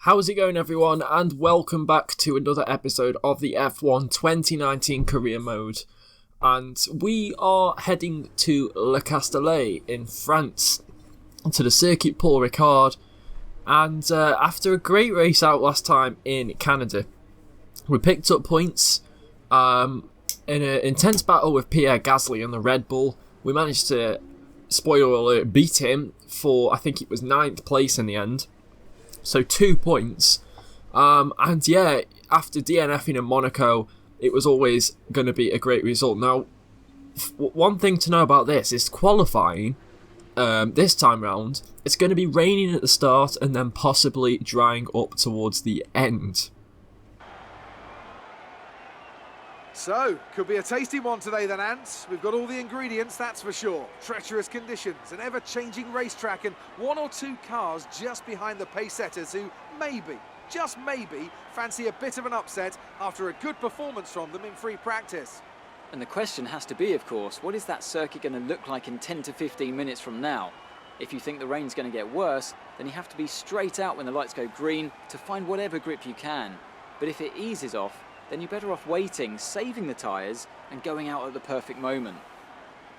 How's it going, everyone, and welcome back to another episode of the F1 2019 Career Mode. And we are heading to Le Castellet in France, to the Circuit Paul Ricard. And after a great race out last time in Canada, we picked up points in an intense battle with Pierre Gasly and the Red Bull. We managed to, spoiler alert, beat him for, I think it was 9th place in the end. So 2 points. And yeah, after DNFing in Monaco, it was always going to be a great result. Now, one thing to know about this is qualifying this time round, it's going to be raining at the start and then possibly drying up towards the end. So, could be a tasty one today then, Ants. We've got all the ingredients, that's for sure. Treacherous conditions, an ever-changing racetrack, and one or two cars just behind the pace-setters who maybe, just maybe, fancy a bit of an upset after a good performance from them in free practice. And the question has to be, of course, what is that circuit going to look like in 10 to 15 minutes from now? If you think the rain's going to get worse, then you have to be straight out when the lights go green to find whatever grip you can. But if it eases off, then you're better off waiting, saving the tyres, and going out at the perfect moment.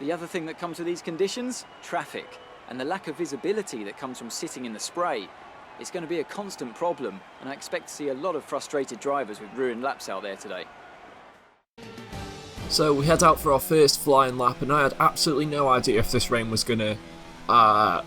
The other thing that comes with these conditions? Traffic, and the lack of visibility that comes from sitting in the spray. It's going to be a constant problem, and I expect to see a lot of frustrated drivers with ruined laps out there today. So we head out for our first flying lap, and I had absolutely no idea if this rain was going to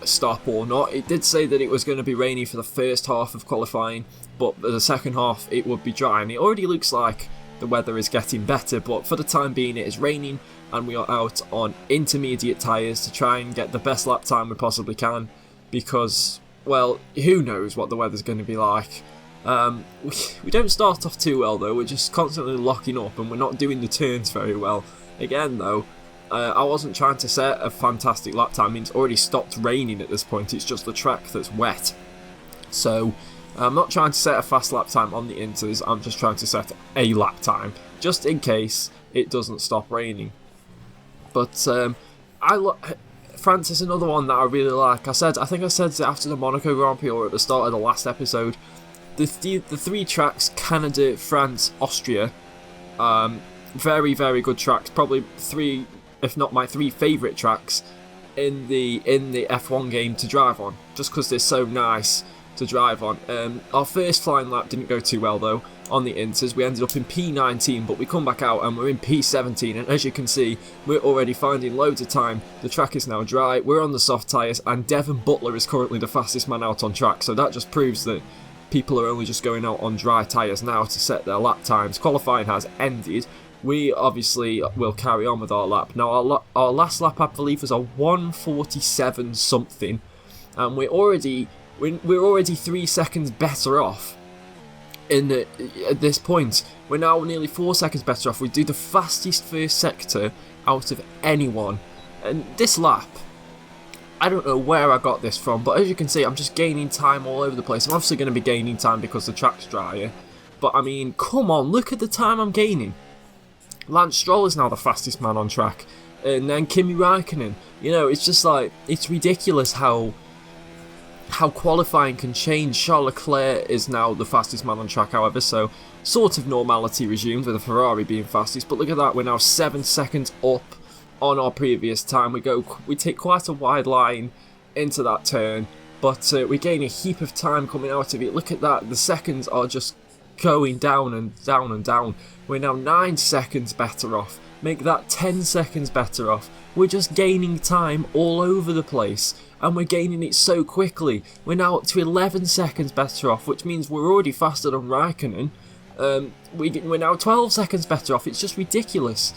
stop or not. It did say that it was going to be rainy for the first half of qualifying, but for the second half it would be dry, and it already looks like the weather is getting better, but for the time being it is raining and we are out on intermediate tyres to try and get the best lap time we possibly can, because, well, who knows what the weather's going to be like. We don't start off too well though, we're just constantly locking up and we're not doing the turns very well. Again though, I wasn't trying to set a fantastic lap time. I mean, it's already stopped raining at this point, it's just the track that's wet. So I'm not trying to set a fast lap time on the inters, I'm just trying to set a lap time, just in case it doesn't stop raining. But France is another one that I really like. I think I said it after the Monaco Grand Prix or at the start of the last episode. The three tracks, Canada, France, Austria, very, very good tracks. Probably three, if not my three favourite tracks in the F1 game to drive on, just because they're so nice to drive on. Our first flying lap didn't go too well though on the inters. We ended up in P19, but we come back out and we're in P17, and as you can see, we're already finding loads of time. The track is now dry, we're on the soft tyres, and Devon Butler is currently the fastest man out on track, so that just proves that people are only just going out on dry tyres now to set their lap times. Qualifying has ended. We obviously will carry on with our lap. Now our last lap I believe was a 1:47 something, and we're already 3 seconds better off at this point. We're now nearly 4 seconds better off. We do the fastest first sector out of anyone, and this lap, I don't know where I got this from, but as you can see, I'm just gaining time all over the place. I'm obviously going to be gaining time because the track's drier, but I mean, come on, look at the time I'm gaining. Lance Stroll is now the fastest man on track, and then Kimi Räikkönen. You know, it's just like, it's ridiculous how qualifying can change. Charles Leclerc is now the fastest man on track, however, so sort of normality resumed with the Ferrari being fastest, but look at that, we're now 7 seconds up on our previous time. We take quite a wide line into that turn, but we gain a heap of time coming out of it. Look at that, the seconds are just going down and down and down. We're now 9 seconds better off. Make that 10 seconds better off. We're just gaining time all over the place, and we're gaining it so quickly. We're now up to 11 seconds better off, which means we're already faster than Räikkönen. We're now 12 seconds better off. It's just ridiculous.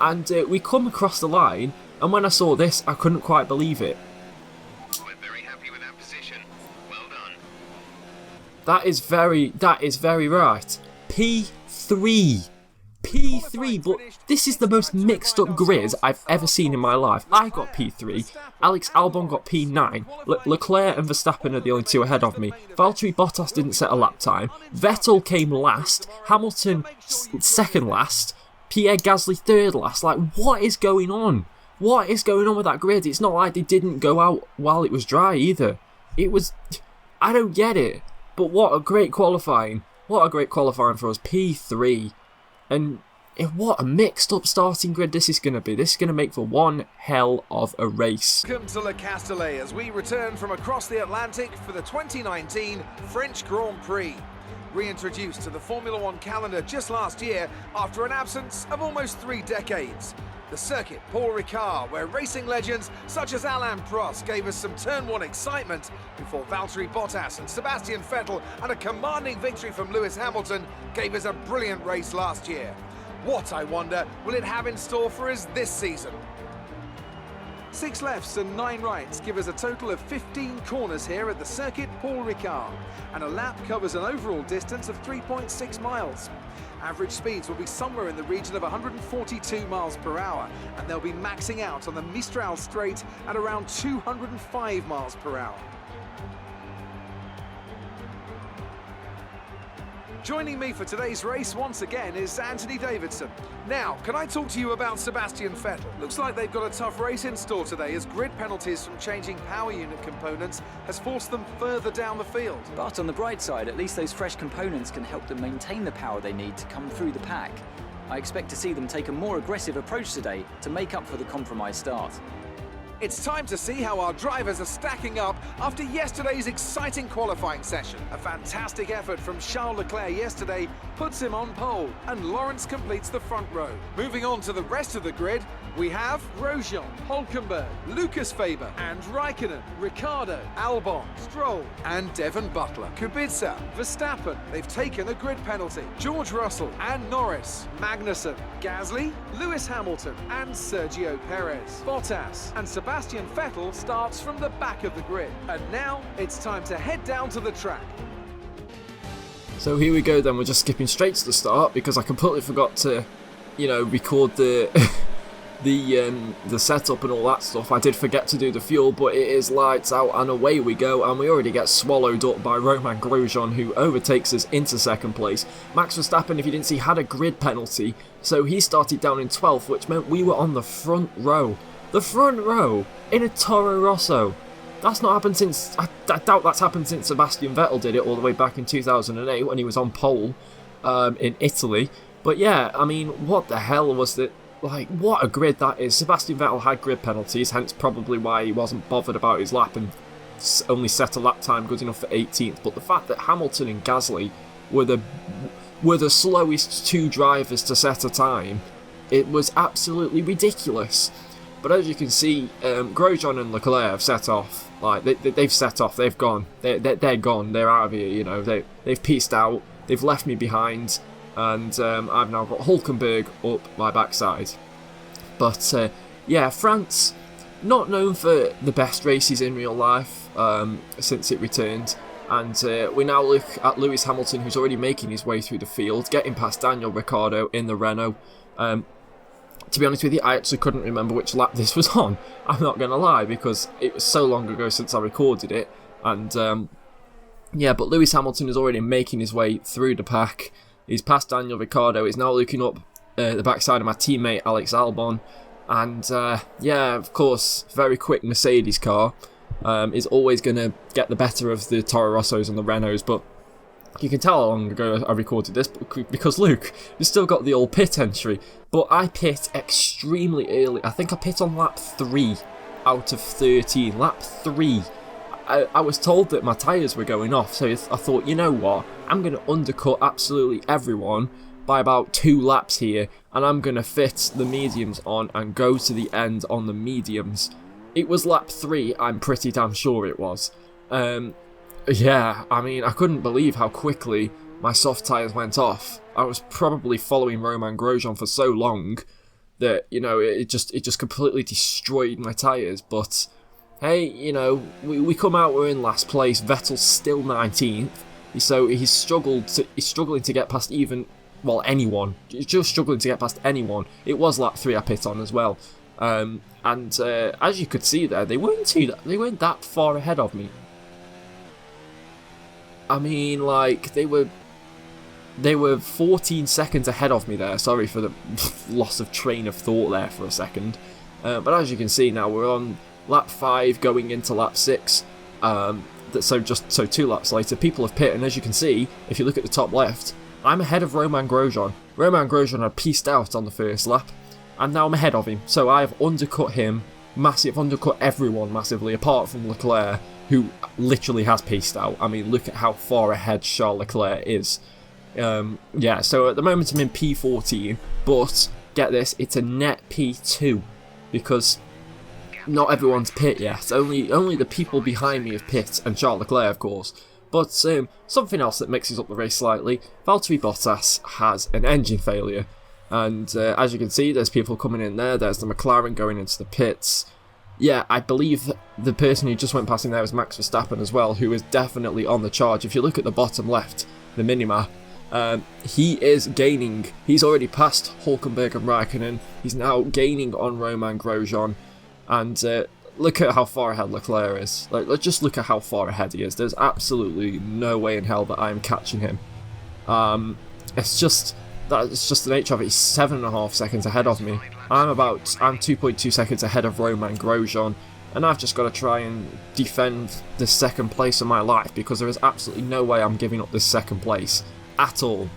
And we come across the line, and when I saw this, I couldn't quite believe it. We're very happy with that position. Well done. That is very right. P3, but this is the most mixed up grid I've ever seen in my life. I got P3, Alex Albon got P9, Leclerc and Verstappen are the only two ahead of me, Valtteri Bottas didn't set a lap time, Vettel came last, Hamilton second last, Pierre Gasly third last. Like, what is going on? What is going on with that grid? It's not like they didn't go out while it was dry either. It was... I don't get it. But what a great qualifying. What a great qualifying for us. P3. And what a mixed up starting grid this is going to be. This is going to make for one hell of a race. Welcome to Le Castellet as we return from across the Atlantic for the 2019 French Grand Prix. Reintroduced to the Formula One calendar just last year after an absence of almost 3 decades. The circuit, Paul Ricard, where racing legends such as Alain Prost gave us some Turn 1 excitement before Valtteri Bottas and Sebastian Vettel and a commanding victory from Lewis Hamilton gave us a brilliant race last year. What, I wonder, will it have in store for us this season? 6 lefts and 9 rights give us a total of 15 corners here at the circuit Paul Ricard, and a lap covers an overall distance of 3.6 miles. Average speeds will be somewhere in the region of 142 miles per hour, and they'll be maxing out on the Mistral Straight at around 205 miles per hour. Joining me for today's race once again is Anthony Davidson. Now, can I talk to you about Sebastian Vettel? Looks like they've got a tough race in store today as grid penalties from changing power unit components has forced them further down the field. But on the bright side, at least those fresh components can help them maintain the power they need to come through the pack. I expect to see them take a more aggressive approach today to make up for the compromised start. It's time to see how our drivers are stacking up after yesterday's exciting qualifying session. A fantastic effort from Charles Leclerc yesterday puts him on pole, and Lawrence completes the front row. Moving on to the rest of the grid, we have Grosjean, Hülkenberg, Lucas Faber and Raikkonen, Ricciardo, Albon, Stroll and Devon Butler, Kubica, Verstappen, they've taken a grid penalty, George Russell and Norris, Magnussen, Gasly, Lewis Hamilton and Sergio Perez, Bottas and Sebastian Vettel starts from the back of the grid. And now it's time to head down to the track. So here we go then, we're just skipping straight to the start because I completely forgot to, record the the setup and all that stuff. I did forget to do the fuel, but it is lights out and away we go, and we already get swallowed up by Romain Grosjean, who overtakes us into second place. Max Verstappen, if you didn't see, had a grid penalty, so he started down in 12th, which meant we were on the front row. The front row in a Toro Rosso. That's not happened since, I doubt that's happened since Sebastian Vettel did it all the way back in 2008 when he was on pole in Italy. But yeah, I mean, what the hell was that? Like, what a grid that is. Sebastian Vettel had grid penalties, hence probably why he wasn't bothered about his lap and only set a lap time good enough for 18th. But the fact that Hamilton and Gasly were the slowest 2 drivers to set a time, it was absolutely ridiculous. But as you can see, Grosjean and Leclerc have set off. Like they've set off. They've gone. They're gone. They're out of here. They've pieced out. They've left me behind. And I've now got Hülkenberg up my backside. But yeah, France, not known for the best races in real life since it returned. And we now look at Lewis Hamilton, who's already making his way through the field, getting past Daniel Ricciardo in the Renault. To be honest with you, I actually couldn't remember which lap this was on. I'm not going to lie, because it was so long ago since I recorded it. And yeah, but Lewis Hamilton is already making his way through the pack. He's past Daniel Ricciardo. He's now looking up the backside of my teammate Alex Albon. And yeah, of course, very quick Mercedes car is always going to get the better of the Toro Rossos and the Renaults. But you can tell how long ago I recorded this, because Luke has still got the old pit entry. But I pit extremely early. I think I pit on lap 3 out of 13. Lap 3. I was told that my tyres were going off, so I thought, you know what, I'm going to undercut absolutely everyone by about 2 laps here, and I'm going to fit the mediums on and go to the end on the mediums. It was lap 3, I'm pretty damn sure it was. Yeah, I mean, I couldn't believe how quickly my soft tyres went off. I was probably following Romain Grosjean for so long that, it just completely destroyed my tyres, but hey, we come out, we're in last place. Vettel's still 19th, so he's struggling to get past anyone. He's just struggling to get past anyone. It was lap 3 I pit on as well, and as you could see there, they weren't that far ahead of me. I mean, like, they were 14 seconds ahead of me there. Sorry for the loss of train of thought there for a second, but as you can see now, we're on lap 5 going into lap 6. So 2 laps later, people have pit, and as you can see, if you look at the top left, I'm ahead of Romain Grosjean. Romain Grosjean had pieced out on the first lap, and now I'm ahead of him. So I have undercut him, undercut everyone massively, apart from Leclerc, who literally has pieced out. I mean, look at how far ahead Charles Leclerc is. Yeah, so at the moment I'm in P14, but get this, it's a net P2, because not everyone's pit yet. Only the people behind me have pit, and Charles Leclerc, of course. But something else that mixes up the race slightly, Valtteri Bottas has an engine failure. And as you can see, there's people coming in there. There's the McLaren going into the pits. Yeah, I believe the person who just went past him there was Max Verstappen as well, who is definitely on the charge. If you look at the bottom left, the minimap, he is gaining. He's already passed Hülkenberg and Raikkonen. He's now gaining on Romain Grosjean. And look at how far ahead Leclerc is. Let's just look at how far ahead he is. There's absolutely no way in hell that I am catching him. It's just the nature of it. He's 7.5 seconds ahead of me. I'm 2.2 seconds ahead of Romain Grosjean, and I've just got to try and defend the second place of my life, because there is absolutely no way I'm giving up this second place at all.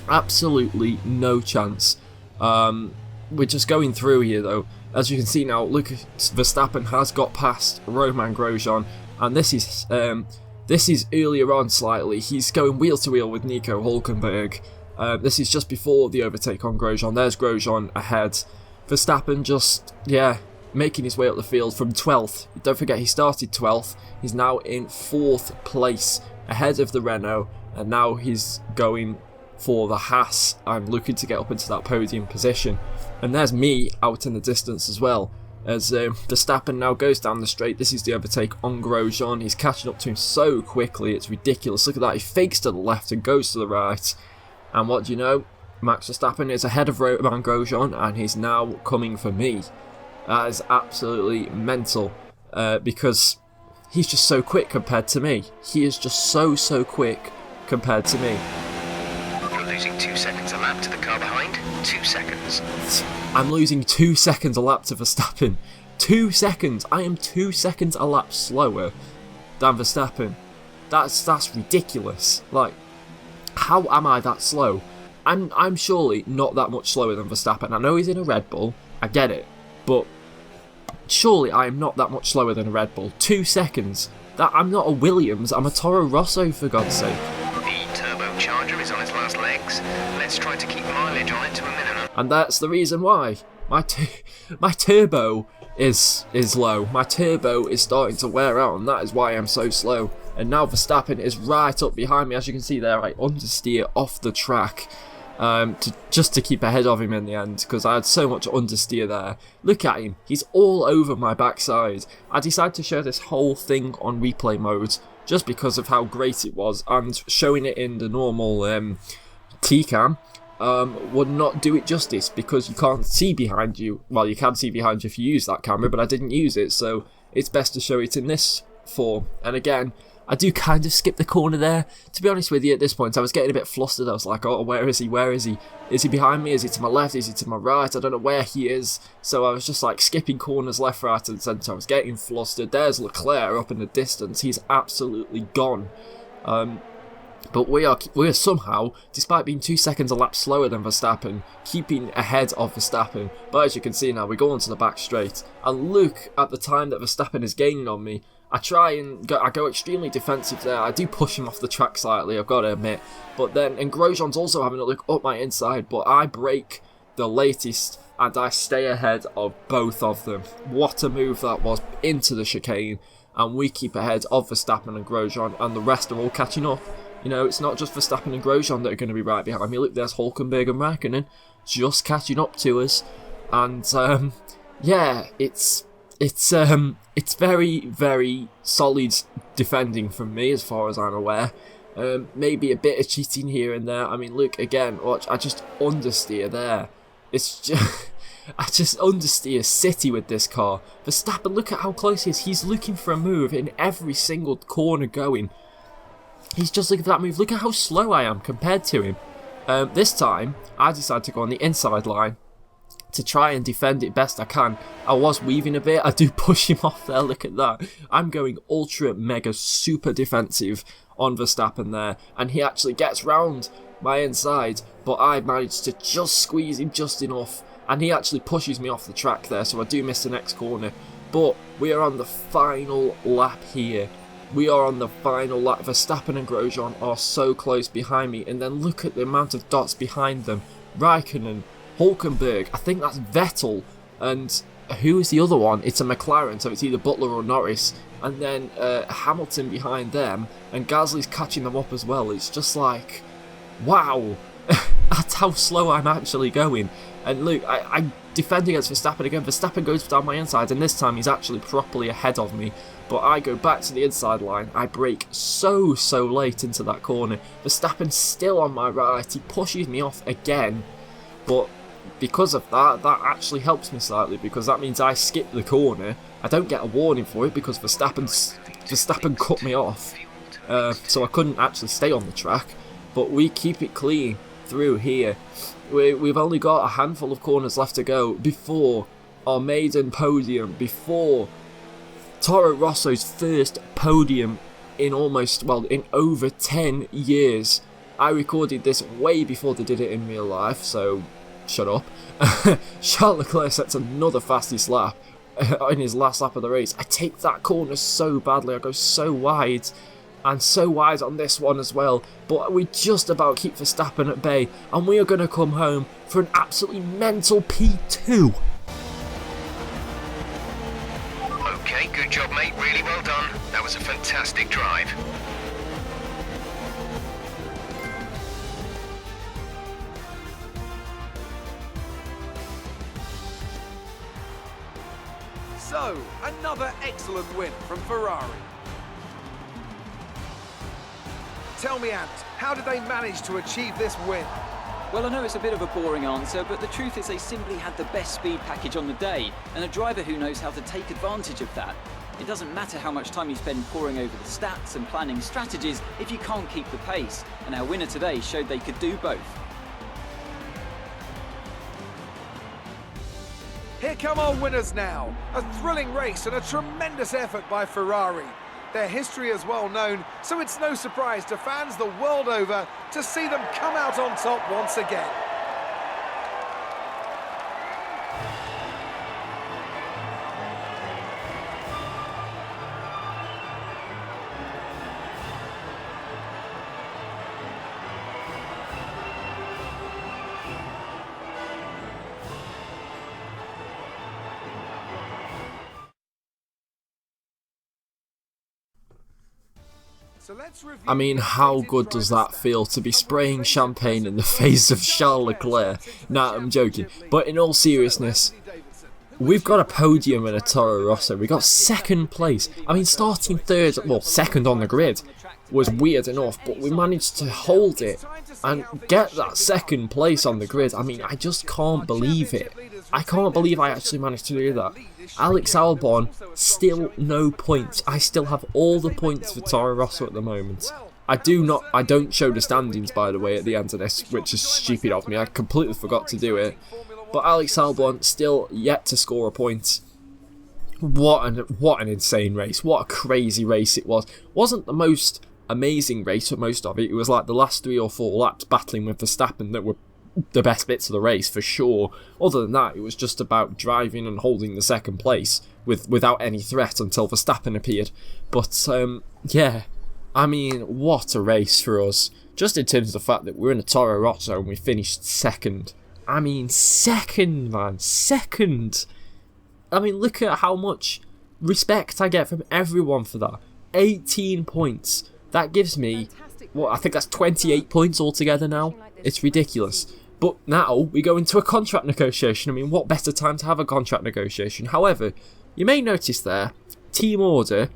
Absolutely no chance. We're just going through here though. As you can see now, look, Verstappen has got past Romain Grosjean, and this is earlier on slightly. He's going wheel to wheel with Nico Hülkenberg. This is just before the overtake on Grosjean. There's Grosjean ahead. Verstappen just, making his way up the field from 12th. Don't forget, he started 12th. He's now in 4th place, ahead of the Renault, and now he's going for the Haas and looking to get up into that podium position. And there's me out in the distance as well, as Verstappen now goes down the straight. This is the overtake on Grosjean. He's catching up to him so quickly, it's ridiculous. Look at that, he fakes to the left and goes to the right. And what do you know? Max Verstappen is ahead of Romain Grosjean, and he's now coming for me. That is absolutely mental, because he's just so quick compared to me. He is just so quick compared to me. You're losing 2 seconds a lap to the car behind. 2 seconds. I'm losing 2 seconds a lap to Verstappen. 2 seconds. I am 2 seconds a lap slower than Verstappen. That's ridiculous. Like, how am I that slow? I'm surely not that much slower than Verstappen. I know he's in a Red Bull, I get it, but surely I am not that much slower than a Red Bull. 2 seconds. I'm not a Williams, I'm a Toro Rosso, for God's sake. The turbocharger is on its last legs. Let's try to keep mileage on it to a minimum. And that's the reason why. My turbo is low. My turbo is starting to wear out, and that is why I'm so slow. And now Verstappen is right up behind me. As you can see there, I understeer off the track just to keep ahead of him in the end, because I had so much understeer there. Look at him, he's all over my backside. I decided to show this whole thing on replay mode just because of how great it was, and showing it in the normal T-cam would not do it justice, because you can't see behind you. Well, you can see behind you if you use that camera, but I didn't use it, so it's best to show it in this form. And again, I do kind of skip the corner there. To be honest with you, at this point, I was getting a bit flustered. I was like, oh, where is he? Where is he? Is he behind me? Is he to my left? Is he to my right? I don't know where he is. So I was just like skipping corners left, right and centre. I was getting flustered. There's Leclerc up in the distance. He's absolutely gone. But we are somehow, despite being 2 seconds a lap slower than Verstappen, keeping ahead of Verstappen. But as you can see now, we go onto the back straight. And look at the time that Verstappen is gaining on me. I go extremely defensive there. I do push him off the track slightly, I've got to admit. But then, and Grosjean's also having a look up my inside, but I break the latest and I stay ahead of both of them. What a move that was, into the chicane. And we keep ahead of Verstappen and Grosjean, and the rest are all catching up. You know, it's not just Verstappen and Grosjean that are going to be right behind me. Look, there's Hülkenberg and Raikkonen just catching up to us. And, yeah, it's very, very solid defending from me as far as I'm aware. Maybe a bit of cheating here and there. I mean, look, again, watch, I just understeer there. It's just... I just understeer city with this car. Verstappen, look at how close he is. He's looking for a move in every single corner going. He's just looking for that move. Look at how slow I am compared to him. This time, I decided to go on the inside line. to try and defend it best I can. I was weaving a bit, I do push him off there, look at that. I'm going ultra mega super defensive on Verstappen there, and he actually gets round my inside, but I managed to just squeeze him just enough, and he actually pushes me off the track there, so I do miss the next corner. But we are on the final lap here. We are on the final lap. Verstappen and Grosjean are so close behind me, and then look at the amount of dots behind them. Raikkonen, Hulkenberg, I think that's Vettel, and who is the other one? It's a McLaren, so it's either Butler or Norris, and then Hamilton behind them, and Gasly's catching them up as well. It's just like, wow, that's how slow I'm actually going. And look, I defend against Verstappen again. Verstappen goes down my inside, and this time he's actually properly ahead of me. But I go back to the inside line. I brake so late into that corner. Verstappen's still on my right. He pushes me off again. But because of that, that actually helps me slightly, because that means I skip the corner. I don't get a warning for it because Verstappen cut me off. So I couldn't actually stay on the track. But we keep it clean through here. We've only got a handful of corners left to go before our maiden podium, before Toro Rosso's first podium in in over 10 years. I recorded this way before they did it in real life, so shut up. Charles Leclerc sets another fastest lap in his last lap of the race. I take that corner so badly, I go so wide. And so wide on this one as well, but we just about keep Verstappen at bay, and we are going to come home for an absolutely mental P2. Okay, good job, mate. Really well done. That was a fantastic drive. So, another excellent win from Ferrari. Tell me, Ant, how did they manage to achieve this win? Well, I know it's a bit of a boring answer, but the truth is they simply had the best speed package on the day, and a driver who knows how to take advantage of that. It doesn't matter how much time you spend poring over the stats and planning strategies if you can't keep the pace, and our winner today showed they could do both. Here come our winners now. A thrilling race and a tremendous effort by Ferrari. Their history is well known, so it's no surprise to fans the world over to see them come out on top once again. I mean, how good does that feel to be spraying champagne in the face of Charles Leclerc? Nah, I'm joking. But in all seriousness, we've got a podium in a Toro Rosso. We got second place. I mean, starting third, well, second on the grid was weird enough, but we managed to hold it and get that second place on the grid. I mean, I just can't believe it. I can't believe I actually managed to do that. Alex Albon, still no points. I still have all the points for Toro Rosso at the moment. I don't show the standings, by the way, at the end of this, which is stupid of me. I completely forgot to do it. But Alex Albon still yet to score a point. What an insane race. What a crazy race it was. Wasn't the most amazing race for most of it. It was like the last 3 or 4 laps battling with Verstappen that were the best bits of the race for sure. Other than that, it was just about driving and holding the second place without any threat until Verstappen appeared. But yeah, I mean, what a race for us. Just in terms of the fact that we're in a Toro Rosso and we finished second. I mean, second, man, second. I mean, look at how much respect I get from everyone for that. 18 points. That gives me, I think that's 28 points altogether now. It's ridiculous. But now we go into a contract negotiation. I mean, what better time to have a contract negotiation? However, you may notice there, team order,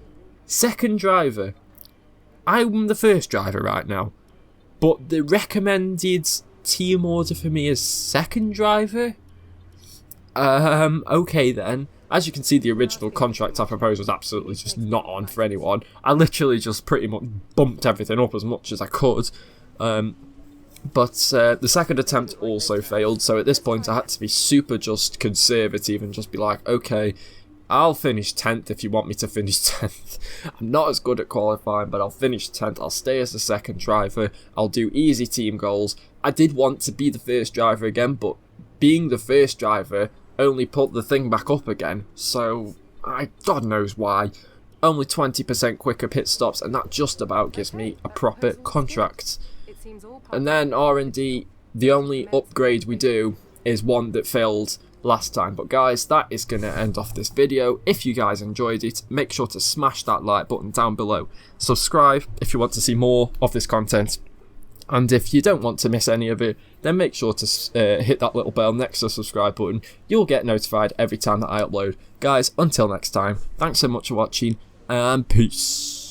second driver. I'm the first driver right now, but the recommended team order for me is second driver. Okay then. As you can see, the original contract I proposed was absolutely just not on for anyone. I literally just pretty much bumped everything up as much as I could. But the second attempt also failed, so at this point I had to be super just conservative and just be like, okay, I'll finish 10th if you want me to finish 10th. I'm not as good at qualifying, but I'll finish 10th. I'll stay as the second driver. I'll do easy team goals. I did want to be the first driver again, but being the first driver only put the thing back up again, so God knows why. Only 20% quicker pit stops, and that just about gives me a proper contract. And then R&D, the only upgrade we do is one that failed last time. But guys, that is going to end off this video. If you guys enjoyed it, make sure to smash that like button down below. Subscribe if you want to see more of this content. And if you don't want to miss any of it, then make sure to hit that little bell next to the subscribe button. You'll get notified every time that I upload. Guys, until next time, thanks so much for watching, and peace.